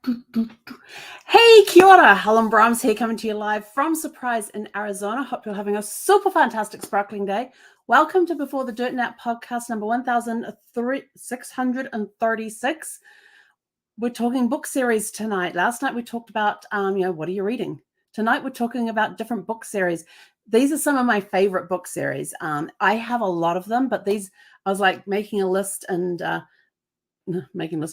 Hey, kia ora. Helen Brahms here, coming to you live from Surprise in Arizona. Hope you're having a super fantastic sparkling day. Welcome to Before the Dirt Nap podcast number 1636. We're talking book series tonight. Last night we talked about, what are you reading? Tonight we're talking about different book series. These are some of my favorite book series. I have a lot of them, but these, I was like making a list and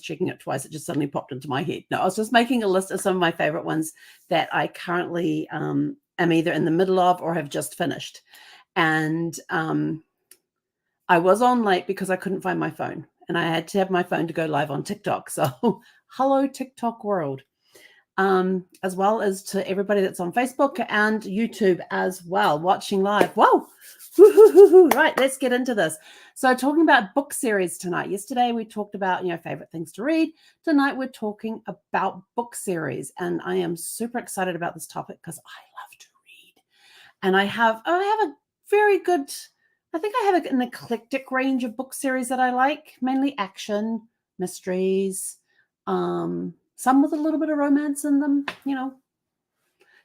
checking it twice, it just suddenly popped into my head. No, I was just making a list of some of my favorite ones that I currently am either in the middle of or have just finished. And I was on late because I couldn't find my phone, and I had to have my phone to go live on TikTok. So hello, TikTok world. As well as to everybody that's on Facebook and YouTube as well, watching live. Whoa! Right, let's get into this. So talking about book series tonight. Yesterday we talked about, favorite things to read. Tonight we're talking about book series, and I am super excited about this topic because I love to read. And I have a very good, I think I have an eclectic range of book series that I like, mainly action, mysteries, some with a little bit of romance in them,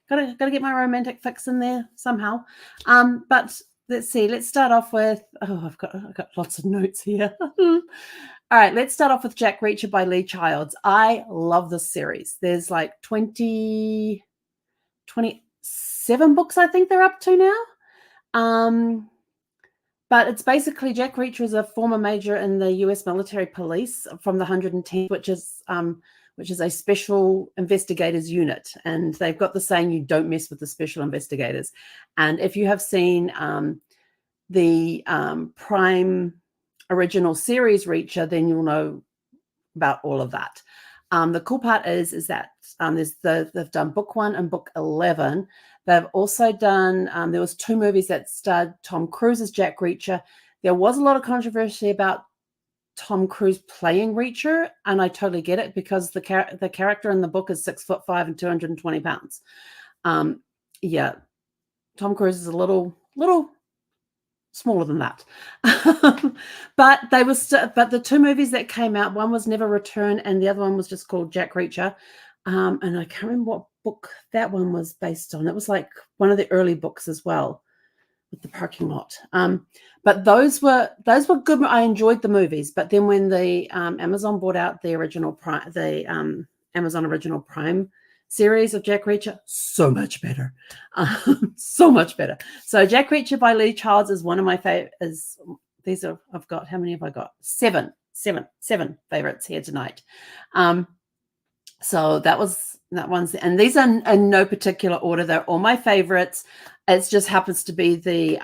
Gotta get my romantic fix in there somehow. But let's see. Let's start off with. Oh, I've got lots of notes here. All right, let's start off with Jack Reacher by Lee Childs. I love this series. There's like 27 books I think they're up to now. But it's basically Jack Reacher is a former major in the U.S. military police from the 110th, which is a special investigators unit. And they've got the saying, you don't mess with the special investigators. And if you have seen the Prime original series Reacher, then you'll know about all of that. The cool part is that they've done book 1 and book 11. They've also done, there was 2 movies that starred Tom Cruise as Jack Reacher. There was a lot of controversy about Tom Cruise playing Reacher, and I totally get it because the character in the book is 6'5" and 220 pounds. Yeah, Tom Cruise is a little smaller than that. But the 2 movies that came out, one was Never Return and the other one was just called Jack Reacher. And I can't remember what book that one was based on. It was like one of the early books as well, with the parking lot. But those were good. I enjoyed the movies. But then when the Amazon bought out the original Amazon original Prime series of Jack Reacher, so much better. So much better. So Jack Reacher by Lee Childs is one of my favorites. I've got, how many have I got? Seven favorites here tonight. So that one's, and these are in no particular order. They're all my favorites. It just happens to be the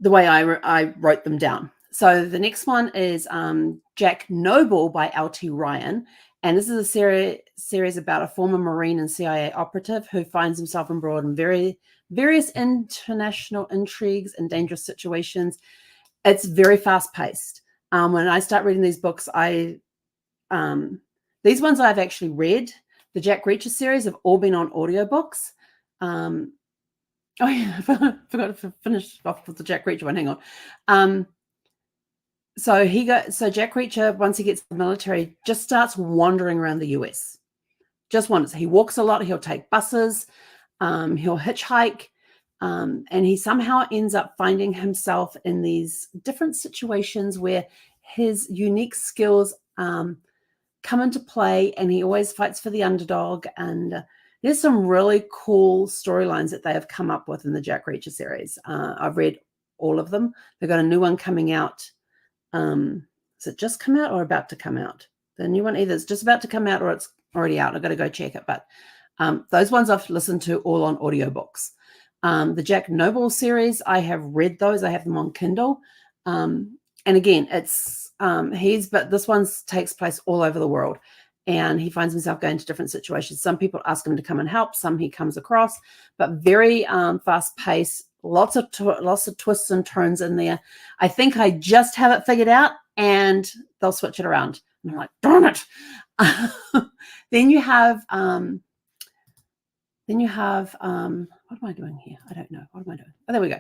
way I wrote them down. So the next one is Jack Noble by L.T. Ryan. And this is a series about a former Marine and CIA operative who finds himself embroiled in various international intrigues and dangerous situations. It's very fast-paced. When I start reading these books, these ones I've actually read. The Jack Reacher series have all been on audiobooks. Oh yeah, I forgot to finish off with the Jack Reacher one. Hang on. So Jack Reacher, once he gets to the military, just starts wandering around the US. Just wanders. He walks a lot. He'll take buses. He'll hitchhike. And he somehow ends up finding himself in these different situations where his unique skills come into play, and he always fights for the underdog. And there's some really cool storylines that they have come up with in the Jack Reacher series. I've read all of them. They've got a new one coming out. Is it just come out or about to come out? The new one, either it's just about to come out or it's already out. I've got to go check it. But those ones I've listened to all on audiobooks. The Jack Noble series, I have read those. I have them on Kindle. And again, it's but this one takes place all over the world, and he finds himself going to different situations. Some people ask him to come and help, some he comes across, but very fast paced, lots of twists and turns in there. I think I just have it figured out, and they'll switch it around. And I'm like, darn it. Then you have what am I doing here? I don't know. What am I doing? Oh, there we go.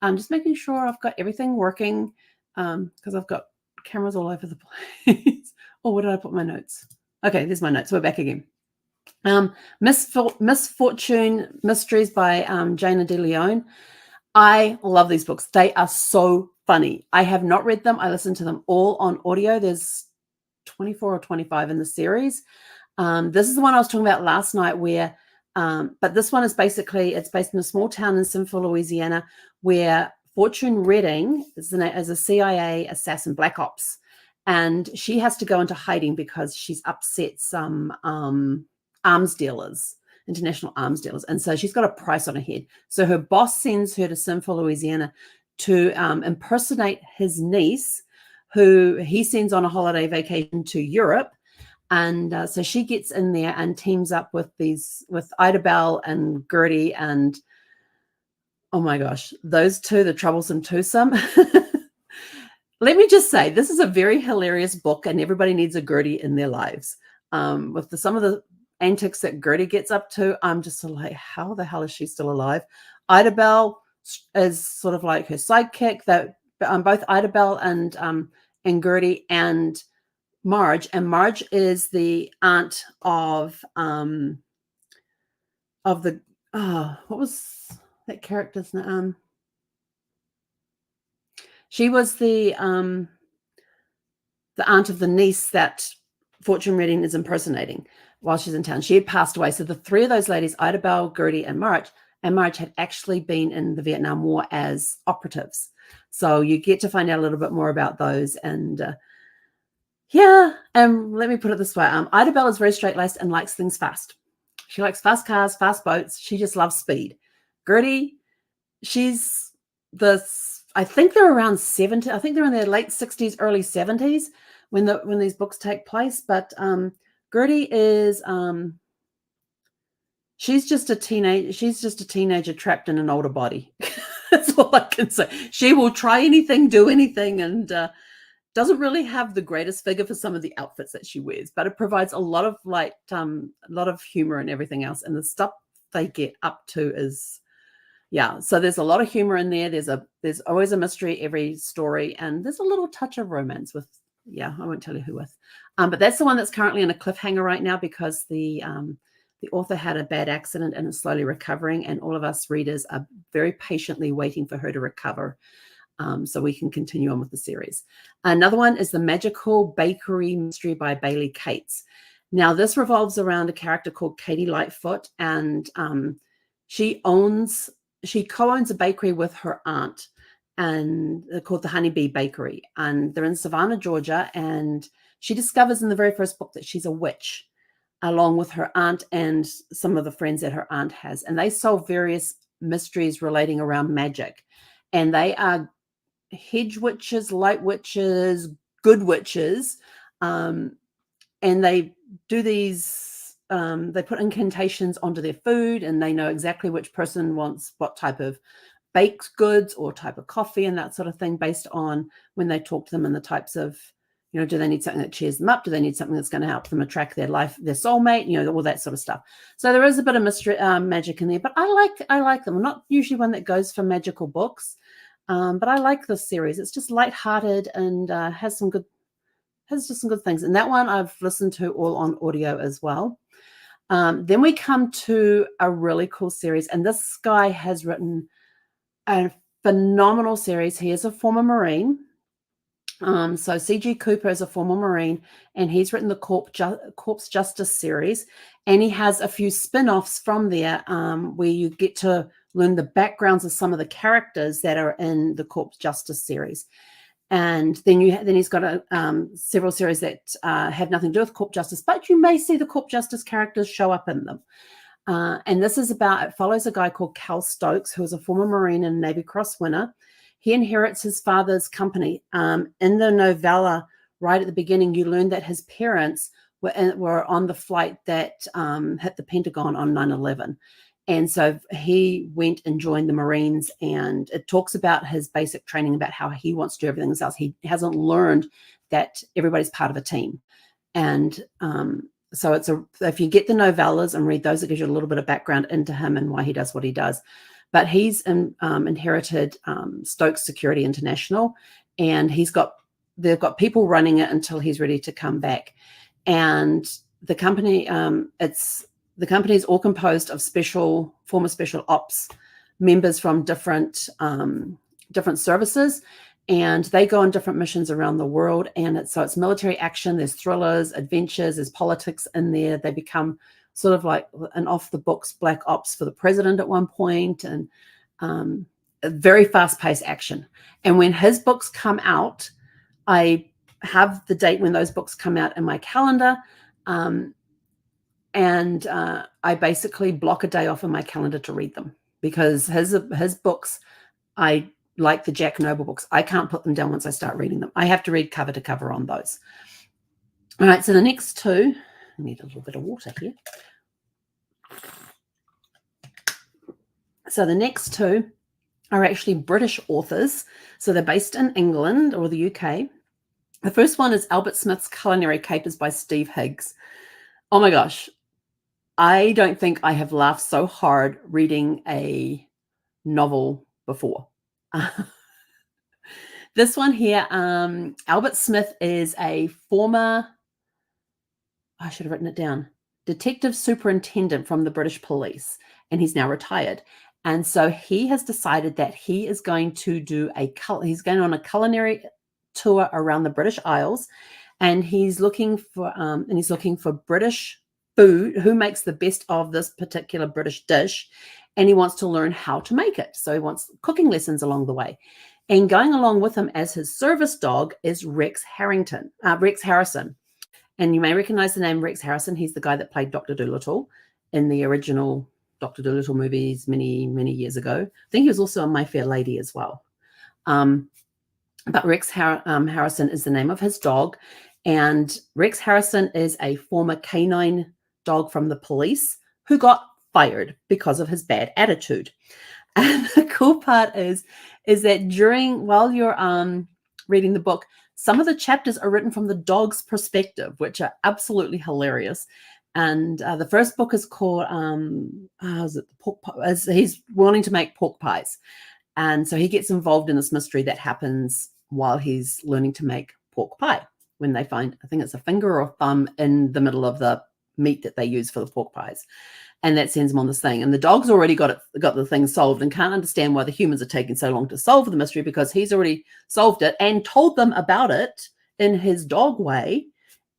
I'm just making sure I've got everything working, because I've got cameras all over the place. Oh, where did I put my notes? Okay, there's my notes. We're back again. Misfortune Mysteries by Jana de Leon. I love these books. They are so funny. I have not read them. I listened to them all on audio. There's 24 or 25 in the series. This is the one I was talking about last night where, but this one is basically, it's based in a small town in Sinful, Louisiana, where Fortune Redding is a CIA assassin, Black Ops, and she has to go into hiding because she's upset some arms dealers, international arms dealers. And so she's got a price on her head. So her boss sends her to Sinful, Louisiana to impersonate his niece, who he sends on a holiday vacation to Europe. And so she gets in there and teams up with Ida Bell and Gertie, and oh my gosh, those two, the troublesome twosome. Let me just say, this is a very hilarious book, and everybody needs a Gertie in their lives. With some of the antics that Gertie gets up to, I'm just sort of like, how the hell is she still alive? Ida Bell is sort of like her sidekick. That both Ida Bell and Gertie and Marge, and Marge is the aunt of the what was that character's name? She was the aunt of the niece that Fortune Redding is impersonating while she's in town. She had passed away. So the three of those ladies, Ida Bell, Gertie, and Marge had actually been in the Vietnam War as operatives. So you get to find out a little bit more about those. And yeah, let me put it this way. Ida Bell is very straight-laced and likes things fast. She likes fast cars, fast boats. She just loves speed. Gertie, I think they're around 70. I think they're in their late 60s, early 70s when these books take place. But Gertie is she's just a teenager trapped in an older body. That's all I can say. She will try anything, do anything, and doesn't really have the greatest figure for some of the outfits that she wears, but it provides a lot of humor and everything else. And the stuff they get up to is, yeah. So there's a lot of humor in there. There's always a mystery every story, and there's a little touch of romance with, yeah, I won't tell you who with. But that's the one that's currently in a cliffhanger right now because the author had a bad accident and is slowly recovering, and all of us readers are very patiently waiting for her to recover. So we can continue on with the series. Another one is The Magical Bakery Mystery by Bailey Cates. Now, this revolves around a character called Katie Lightfoot, and she co-owns a bakery with her aunt, and they're called the Honeybee Bakery, and they're in Savannah, Georgia, and she discovers in the very first book that she's a witch, along with her aunt and some of the friends that her aunt has, and they solve various mysteries relating around magic, and they are hedge witches, light witches, good witches, and they do these, they put incantations onto their food, and they know exactly which person wants what type of baked goods or type of coffee and that sort of thing based on when they talk to them and the types of, do they need something that cheers them up? Do they need something that's going to help them attract their soulmate, all that sort of stuff. So there is a bit of mystery, magic in there, but I like them. I'm not usually one that goes for magical books. But I like this series. It's just lighthearted and has just some good things. And that one I've listened to all on audio as well. Then we come to a really cool series, and this guy has written a phenomenal series. He is a former Marine. So C.G. Cooper is a former Marine, and he's written the Corpse Justice series, and he has a few spin-offs from there where you get to learn the backgrounds of some of the characters that are in the Corpse Justice series. And then he's got several series that have nothing to do with Corpse Justice, but you may see the Corpse Justice characters show up in them. And this is it follows a guy called Cal Stokes, who is a former Marine and Navy Cross winner. He inherits his father's company. In the novella, right at the beginning, you learn that his parents were on the flight that hit the Pentagon on 9/11. And so he went and joined the Marines, and it talks about his basic training, about how he wants to do everything himself. He hasn't learned that everybody's part of a team. And so if you get the novellas and read those, it gives you a little bit of background into him and why he does what he does. But he's inherited Stokes Security International, and they've got people running it until he's ready to come back. And the company, the company is all composed of former special ops members from different services, and they go on different missions around the world. And it's military action. There's thrillers, adventures, there's politics in there. They become sort of like an off the books black ops for the president at one point, and a very fast paced action. And when his books come out, I have the date when those books come out in my calendar. And I basically block a day off in my calendar to read them, because his books, I like the Jack Noble books, I can't put them down once I start reading them. I have to read cover to cover on those. All right, so the next two, I need a little bit of water here. So the next two are actually British authors. So they're based in England or the UK. The first one is Albert Smith's Culinary Capers by Steve Higgs. Oh my gosh. I don't think I have laughed so hard reading a novel before. This one here, Albert Smith is a former, I should have written it down, detective superintendent from the British police, and he's now retired. And so he has decided that he is going to he's going on a culinary tour around the British Isles, and he's looking for British food, who makes the best of this particular British dish, and he wants to learn how to make it. So he wants cooking lessons along the way. And going along with him as his service dog is Rex Harrison. And you may recognize the name Rex Harrison. He's the guy that played Dr. Dolittle in the original Dr. Dolittle movies many, many years ago. I think he was also on My Fair Lady as well. But Rex Harrison is the name of his dog. And Rex Harrison is a former canine dog from the police who got fired because of his bad attitude. And the cool part is that while you're reading the book, some of the chapters are written from the dog's perspective, which are absolutely hilarious. And the first book is called pork pies. He's wanting to make pork pies, and so he gets involved in this mystery that happens while he's learning to make pork pie. When they find, I think it's a finger or a thumb in the middle of the meat that they use for the pork pies, and that sends him on this thing. And the dog's already got the thing solved and can't understand why the humans are taking so long to solve the mystery, because he's already solved it and told them about it in his dog way,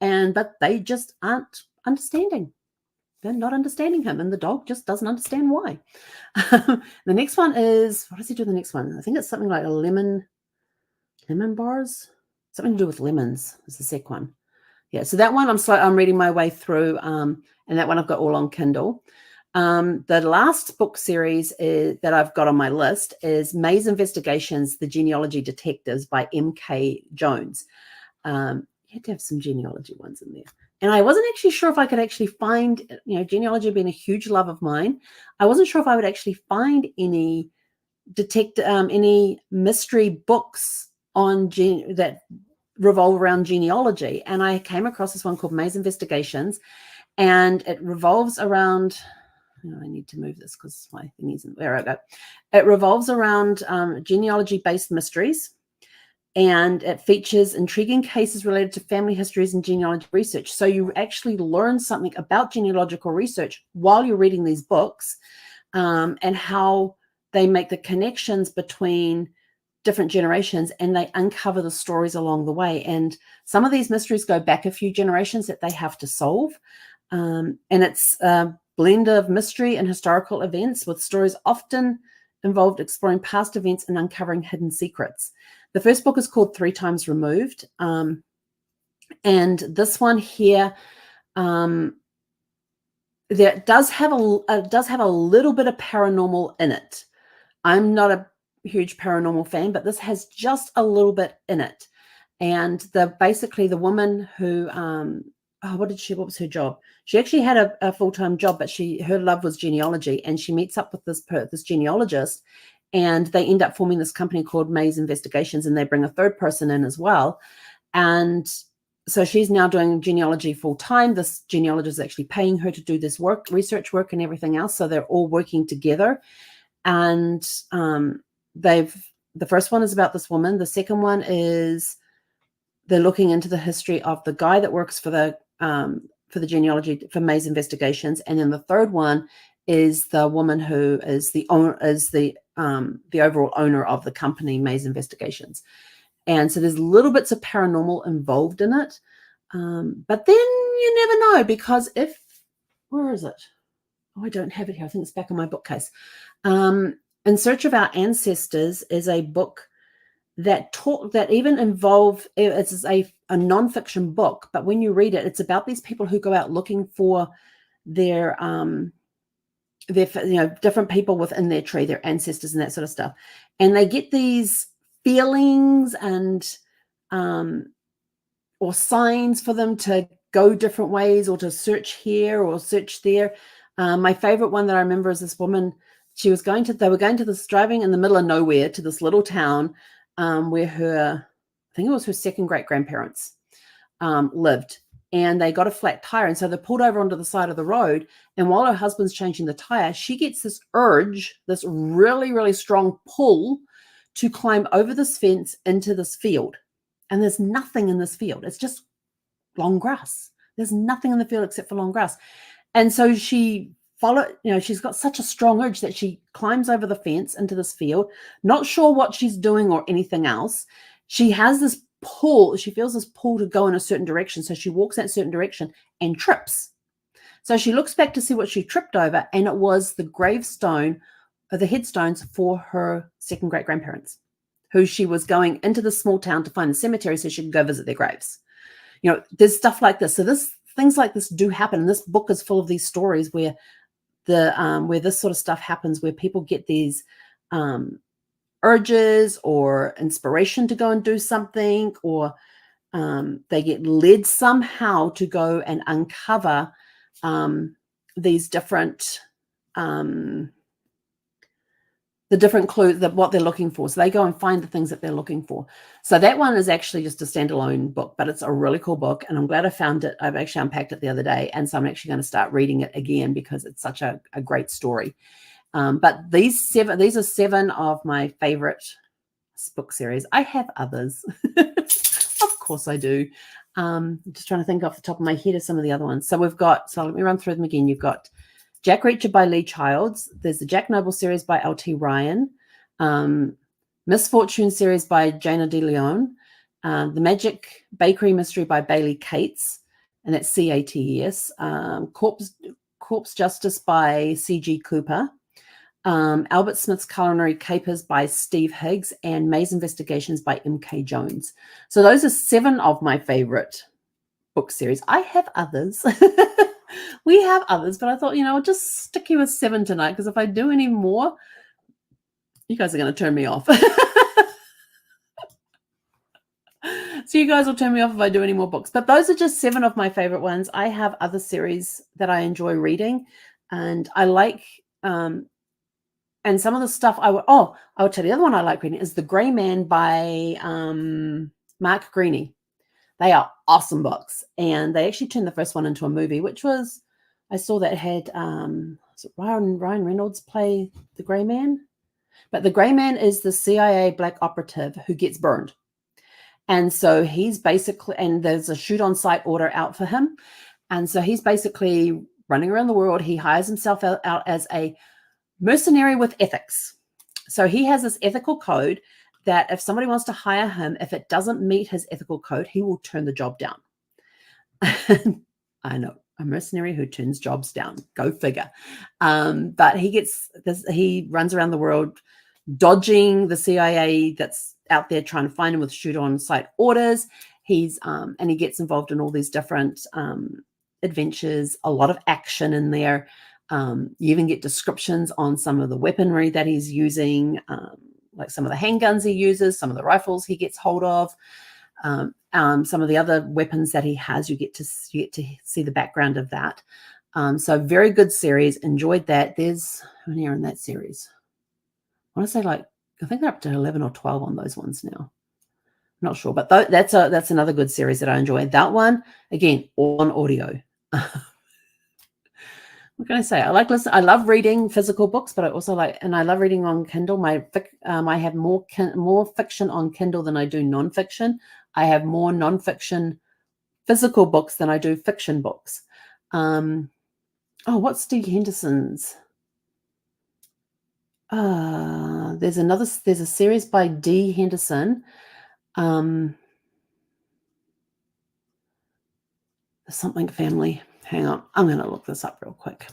but they just aren't understanding. They're not understanding him, and the dog just doesn't understand why. The next one is, what does he do? The next one, I think it's something like a lemon bars, something to do with lemons. Is the second one. Yeah, so that one I'm reading my way through, and that one I've got all on Kindle. The last book series that I've got on my list is Maze Investigations: The Genealogy Detectives by M.K. Jones. You had to have some genealogy ones in there. And I wasn't actually sure if I could actually find, genealogy being a huge love of mine, I wasn't sure if I would actually find any any mystery books on that revolve around genealogy. And I came across this one called Maze Investigations, and it revolves around, I need to move this because my thing isn't, there I go. It revolves around genealogy-based mysteries, and it features intriguing cases related to family histories and genealogy research. So you actually learn something about genealogical research while you're reading these books, and how they make the connections between different generations, and they uncover the stories along the way. And some of these mysteries go back a few generations that they have to solve. And it's a blend of mystery and historical events, with stories often involved exploring past events and uncovering hidden secrets. The first book is called 3 Times Removed. And this one here, there does have a little bit of paranormal in it. I'm not a huge paranormal fan, but this has just a little bit in it. And basically the woman who, what was her job? She actually had a full-time job, but her love was genealogy, and she meets up with this genealogist, and they end up forming this company called Maze Investigations, and they bring a third person in as well. And so she's now doing genealogy full-time. This genealogist is actually paying her to do this research work and everything else. So they're all working together. And the first one is about this woman. The second one is they're looking into the history of the guy that works for the for the genealogy for Maze Investigations, and then the third one is the woman who is the overall owner of the company Maze Investigations. And so there's little bits of paranormal involved in it. But then you never know, because where is it? Oh, I don't have it here. I think it's back on my bookcase. In Search of Our Ancestors is a book that even involve, it's a nonfiction book, but when you read it, it's about these people who go out looking for their different people within their tree, their ancestors and that sort of stuff. And they get these feelings and or signs for them to go different ways, or to search here or search there. My favorite one that I remember is this woman. They were going to this, driving in the middle of nowhere to this little town where I think it was her second great grandparents lived, and they got a flat tire. And so they pulled over onto the side of the road. And while her husband's changing the tire, she gets this urge, this really, really strong pull to climb over this fence into this field. And there's nothing in this field. It's just long grass. There's nothing in the field except for long grass. And so she's got such a strong urge that she climbs over the fence into this field, not sure what she's doing or anything else. She has this pull. She feels this pull to go in a certain direction. So she walks that certain direction and trips. So she looks back to see what she tripped over, and it was the gravestone, or the headstones for her second great grandparents, who she was going into the small town to find the cemetery so she could go visit their graves. There's stuff like this. So things like this do happen. And this book is full of these stories where where this sort of stuff happens, where people get these urges or inspiration to go and do something, or they get led somehow to go and uncover these different the different clues, what they're looking for. So they go and find the things that they're looking for. So that one is actually just a standalone book, but it's a really cool book. And I'm glad I found it. I've actually unpacked it the other day. And so I'm actually going to start reading it again because it's such a great story. But these are 7 of my favorite book series. I have others. Of course I do. Just trying to think off the top of my head of some of the other ones. So let me run through them again. You've got Jack Reacher by Lee Childs. There's the Jack Noble series by L.T. Ryan. Misfortune series by Jana De Leon. The Magic Bakery Mystery by Bailey Cates. And that's C-A-T-E-S. Corpse Justice by C.G. Cooper. Albert Smith's Culinary Capers by Steve Higgs, and Maze Investigations by M.K. Jones. So those are 7 of my favorite book series. I have others. We have others, but I thought, I'll just stick you with 7 tonight, because if I do any more, you guys are going to turn me off. So you guys will turn me off if I do any more books. But those are just 7 of my favorite ones. I have other series that I enjoy reading, and I like... and some of the stuff I will tell you, the other one I like reading is The Gray Man by Mark Greaney. They are awesome books. And they actually turned the first one into a movie, which was, I saw that had, Ryan Reynolds play The Gray Man? But The Gray Man is the CIA black operative who gets burned. And so he's basically, and there's a shoot on sight order out for him. And so he's basically running around the world. He hires himself out as a mercenary with ethics. So he has this ethical code that if somebody wants to hire him, if it doesn't meet his ethical code, he will turn the job down. I know, a mercenary who turns jobs down. Go figure. But he runs around the world dodging the CIA that's out there trying to find him with shoot-on-sight orders. And he gets involved in all these different adventures, a lot of action in there. You even get descriptions on some of the weaponry that he's using, like some of the handguns he uses, some of the rifles he gets hold of, some of the other weapons that he has. You get to see the background of that. So very good series. Enjoyed that. There's how many are in that series? I want to say I think they're up to 11 or 12 on those ones now. I'm not sure, but that's another good series that I enjoy. That one, again, all on audio. What can I say? I love reading physical books, but I also I love reading on Kindle. I have more fiction on Kindle than I do nonfiction. I have more nonfiction physical books than I do fiction books. What's Dee Henderson's? There's a series by Dee Henderson. Something family. Hang on. I'm going to look this up real quick.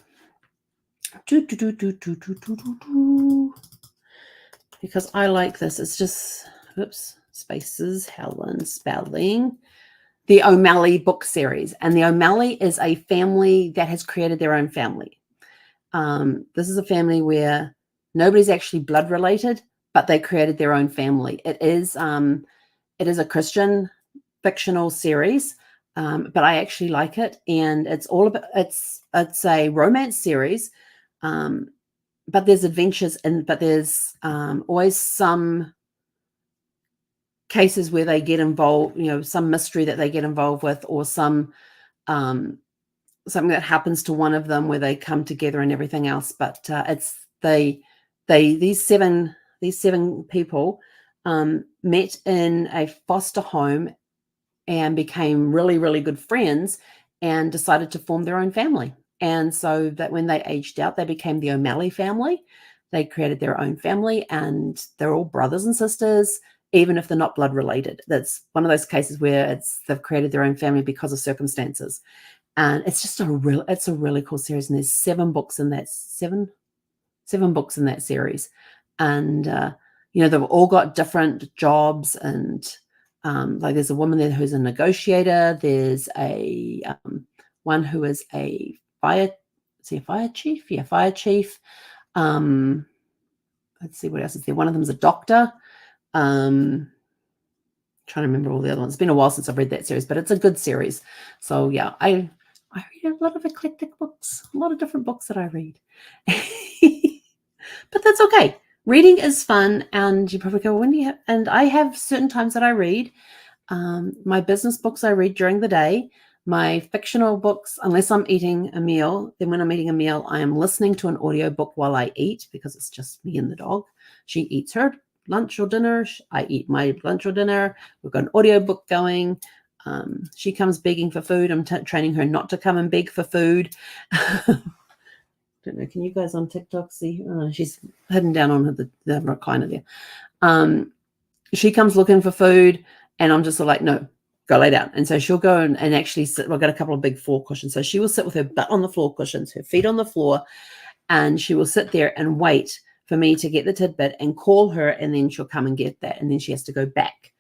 Because I like this. It's just, oops, spaces, Helen Spelling. The O'Malley book series. And the O'Malley is a family that has created their own family. This is a family where nobody's actually blood related, but they created their own family. It is a Christian fictional series, but I actually like it. And it's all about, it's a romance series, but there's adventures but there's always some cases where they get involved, some mystery that they get involved with, or some something that happens to one of them where they come together and everything else. But it's these seven people met in a foster home and became really, really good friends and decided to form their own family. And so that when they aged out, they became the O'Malley family. They created their own family, and they're all brothers and sisters, even if they're not blood related. That's one of those cases where they've created their own family because of circumstances. And it's just a really cool series. And there's seven books in that series. And, they've all got different jobs. And like there's a woman there who's a negotiator. There's a one who is a fire chief? Yeah, fire chief. Let's see what else is there. One of them is a doctor. Trying to remember all the other ones. It's been a while since I've read that series, but it's a good series. So yeah, I read a lot of eclectic books, a lot of different books that I read. But that's okay. Reading is fun, and you probably go, when do you have? And I have certain times that I read. My business books I read during the day. My fictional books, unless I'm eating a meal, then when I'm eating a meal, I am listening to an audiobook while I eat, because it's just me and the dog. She eats her lunch or dinner. I eat my lunch or dinner. We've got an audiobook going. She comes begging for food. I'm training her not to come and beg for food. Don't know. Can you guys on TikTok see? She's hidden down on the recliner there. She comes looking for food, and I'm just like, no, go lay down. And so she'll go and actually sit. I've got a couple of big floor cushions. So she will sit with her butt on the floor cushions, her feet on the floor, and she will sit there and wait for me to get the tidbit and call her, and then she'll come and get that. And then she has to go back.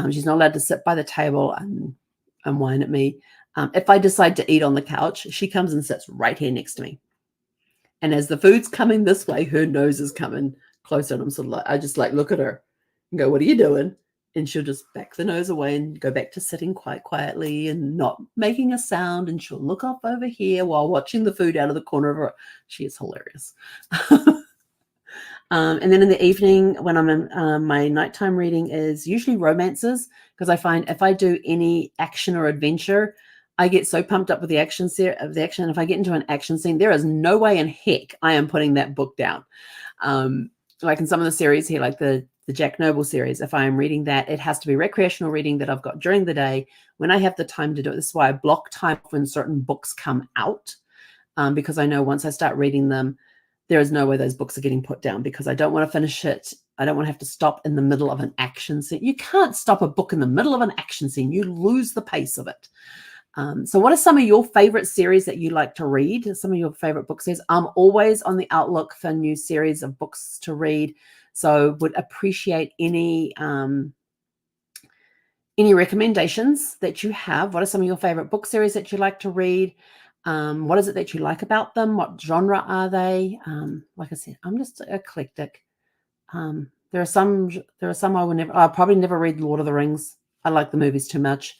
She's not allowed to sit by the table and whine at me. If I decide to eat on the couch, she comes and sits right here next to me. And as the food's coming this way, her nose is coming closer. And I'm sort of like, I just like look at her and go, what are you doing? And she'll just back the nose away and go back to sitting quite quietly and not making a sound. And she'll look off over here while watching the food out of the corner of her. She is hilarious. And then in the evening, when I'm in my nighttime reading, is usually romances, because I find if I do any action or adventure, I get so pumped up with the action. If I get into an action scene, there is no way in heck I am putting that book down. Like in some of the series here, like the Jack Noble series, if I am reading that, it has to be recreational reading that I've got during the day when I have the time to do it. This is why I block time when certain books come out, because I know once I start reading them, there is no way those books are getting put down, because I don't want to finish it. I don't want to have to stop in the middle of an action scene. You can't stop a book in the middle of an action scene. You lose the pace of it. So what are some of your favorite series that you like to read? Some of your favorite book series? I'm always on the outlook for new series of books to read. So would appreciate any recommendations that you have. What are some of your favorite book series that you like to read? What is it that you like about them? What genre are they? Like I said, I'm just eclectic. There are some I'll probably never read Lord of the Rings. I like the movies too much.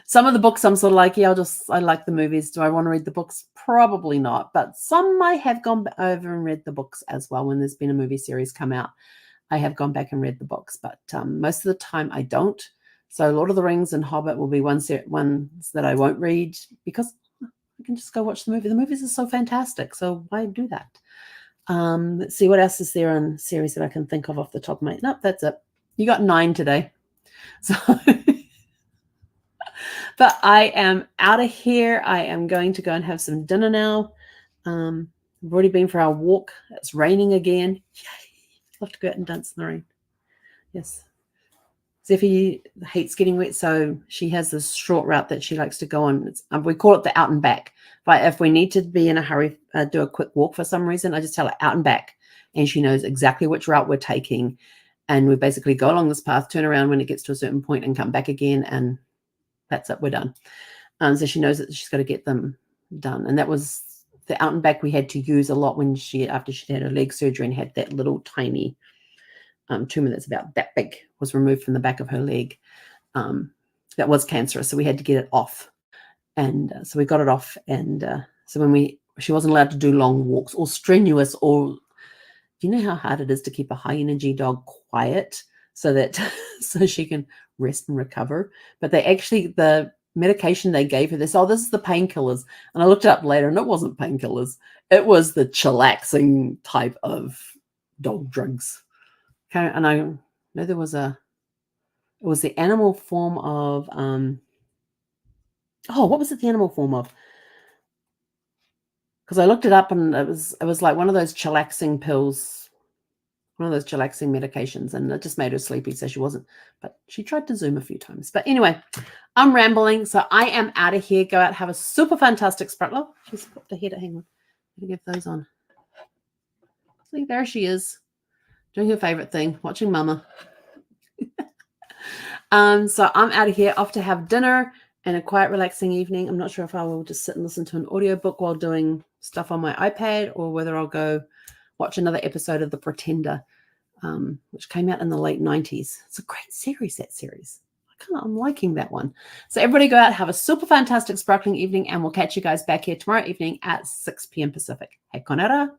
Some of the books I'm sort of like, yeah, I like the movies. Do I want to read the books? Probably not. But some I have gone over and read the books as well. When there's been a movie series come out, I have gone back and read the books. But most of the time I don't. So Lord of the Rings and Hobbit will be ones that I won't read, because I can just go watch the movie. The movies are so fantastic. So why do that? Let's see, what else is there on series that I can think of off the top of my head? Nope, that's it. You got 9 today. So, But I am out of here. I am going to go and have some dinner now. We've already been for our walk. It's raining again. Yay. Love to go out and dance in the rain. Yes. Zephy hates getting wet, so she has this short route that she likes to go on. It's, we call it the out and back. But if we need to be in a hurry, do a quick walk for some reason, I just tell her out and back, and she knows exactly which route we're taking. And we basically go along this path, turn around when it gets to a certain point, and come back again, and that's it. We're done. So she knows that she's got to get them done. And that was the out and back we had to use a lot when after she had her leg surgery and had that little tiny tumor that's about that big was removed from the back of her leg. That was cancerous, so we had to get it off. And so we got it off. And so when she wasn't allowed to do long walks or strenuous, or you know how hard it is to keep a high energy dog quiet so that so she can rest and recover. But the medication they gave her, this is the painkillers. And I looked it up later, and it wasn't painkillers. It was the chillaxing type of dog drugs. Okay, and I know it was the animal form of what was it the animal form of? Because I looked it up, and it was like one of those chillaxing pills, one of those chillaxing medications, and it just made her sleepy, so she wasn't. But she tried to Zoom a few times. But anyway, I'm rambling, so I am out of here. Go out, have a super fantastic sprout. She's put the head. Hang on, let me get those on. See, there she is, doing her favorite thing, watching Mama. So I'm out of here, off to have dinner and a quiet, relaxing evening. I'm not sure if I will just sit and listen to an audiobook while doing stuff on my iPad, or whether I'll go watch another episode of The Pretender, which came out in the late 90s. It's a great series, that series. I'm liking that one. So everybody go out, have a super fantastic, sparkling evening, and we'll catch you guys back here tomorrow evening at 6 p.m. Pacific. Hey, Konera.